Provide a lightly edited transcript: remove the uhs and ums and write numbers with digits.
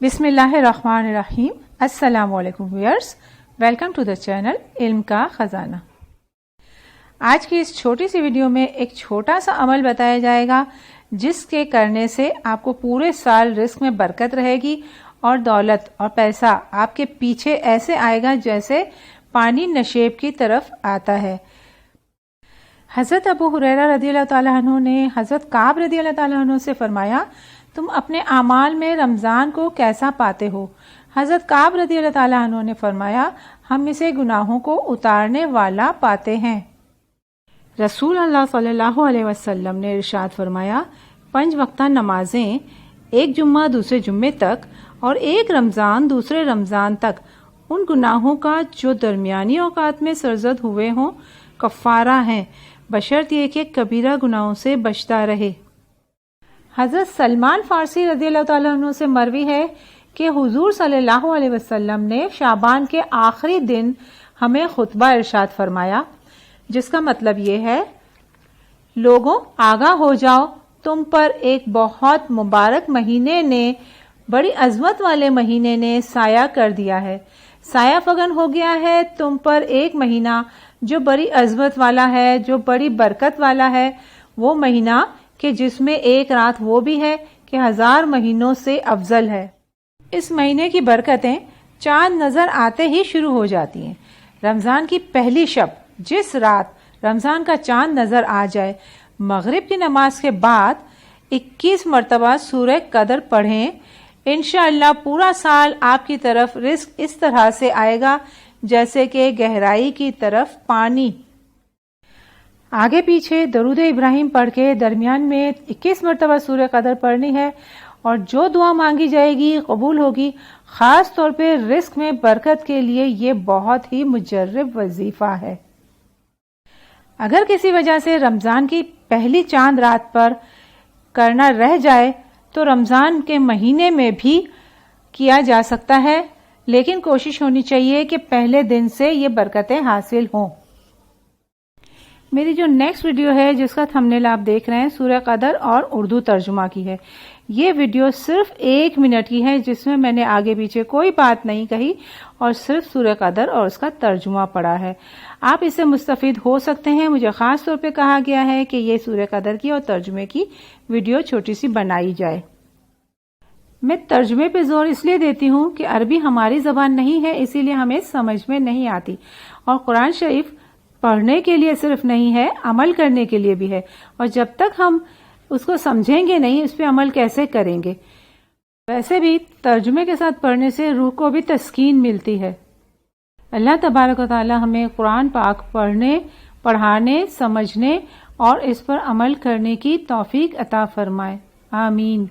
बिस्मिल्लाहिर्रहमानिर्रहीम। अस्सलाम वालेकुम viewers, welcome to the channel इल्म का खजाना। आज की इस छोटी सी वीडियो में एक छोटा सा अमल बताया जाएगा जिसके करने से आपको पूरे साल रिस्क में बरकत रहेगी और दौलत और पैसा आपके पीछे ऐसे आएगा जैसे पानी नशेब की तरफ आता है। हजरत अबू हुरैरा रदियल्लाहु ताला अन्हु ने हजरत काब रदियल्लाहु ताला अन्हु से फरमाया, तुम अपने आमाल में रमजान को कैसा पाते हो? हजरत काब रदियल्लाहु ताला अन्हु ने फरमाया, हम इसे गुनाहों को उतारने वाला पाते हैं। रसूल अल्लाह सल्लल्लाहु अलैहि वसल्लम ने इरशाद फरमाया, 5 वक्ता नमाजें एक जुम्मा दूसरे जुम्मे तक और एक रमजान दूसरे रमजान तक उन गुनाहों का जो दरमियानी औकात में सरजद हुए हों कफ़ारा हैं, बशर्त ये कि कबीरा गुनाहों से बचता रहे। हजरत सलमान फारसी रज़ियल्लाहु ताला अन्हु से मरवी है कि हुजूर सल्लल्लाहु अलैहि वसल्लम ने शाबान के आखिरी दिन हमें खुतबा इरशाद फरमाया, जिसका मतलब ये है, लोगों आगाह हो जाओ, तुम पर एक बहुत मुबारक महीने ने, बड़ी अजमत वाले महीने ने साया कर दिया है। साया फगन हो गया है तुम पर एक महीना जो बड़ी अजमत वाला है, जो बड़ी बरकत वाला है, वो महीना कि जिसमें एक रात वो भी है कि 1000 महीनों से अफजल है। इस महीने की बरकतें चांद नजर आते ही शुरू हो जाती हैं। रमजान की पहली शब, जिस रात रमजान का चांद नजर आ जाए, मगरिब की नमाज के बाद 21 मरतबा सूरह कदर पढ़ें। इंशाअल्लाह पूरा साल आपकी तरफ रिस्क इस तरह से आएगा जैसे कि गहराई की तरफ पानी। आगे पीछे दरूद इब्राहिम पढ़ के दरमियान में 21 मरतबा सूरह कदर पढ़नी है और जो दुआ मांगी जाएगी कबूल होगी। खास तौर पे रिस्क में बरकत के लिए ये बहुत ही मुजर्रब वजीफा है। अगर किसी वजह से रमजान की पहली चांद रात पर करना रह जाए तो रमजान के महीने में भी किया जा सकता है, लेकिन कोशिश होनी चाहिए कि पहले दिन से ये बरकतें हासिल हों। मेरी जो नेक्स्ट वीडियो है जिसका थंबनेल आप देख रहे हैं, सूरह कदर और उर्दू तर्जुमा की है। ये वीडियो सिर्फ 1 मिनट की है जिसमें मैंने आगे पीछे कोई बात नहीं कही और सिर्फ सूरह कदर और उसका तर्जुमा पढ़ा है। आप इससे मुस्तफीद हो सकते हैं। मुझे खास तौर पे कहा गया है कि ये सूरह कदर की और तर्जुमे की वीडियो छोटी सी बनाई जाए। मैं तर्जुमे पे जोर इसलिए देती हूँ कि अरबी हमारी जबान नहीं है, इसीलिए हमें समझ में नहीं आती, और कुरान शरीफ पढ़ने के लिए सिर्फ नहीं है, अमल करने के लिए भी है, और जब तक हम उसको समझेंगे नहीं उस पर अमल कैसे करेंगे। वैसे भी तर्जुमे के साथ पढ़ने से रूह को भी तस्कीन मिलती है। अल्लाह तबारक व तआला हमें कुरान पाक पढ़ने, पढ़ाने, समझने और इस पर अमल करने की तौफीक अता फरमाए। आमीन।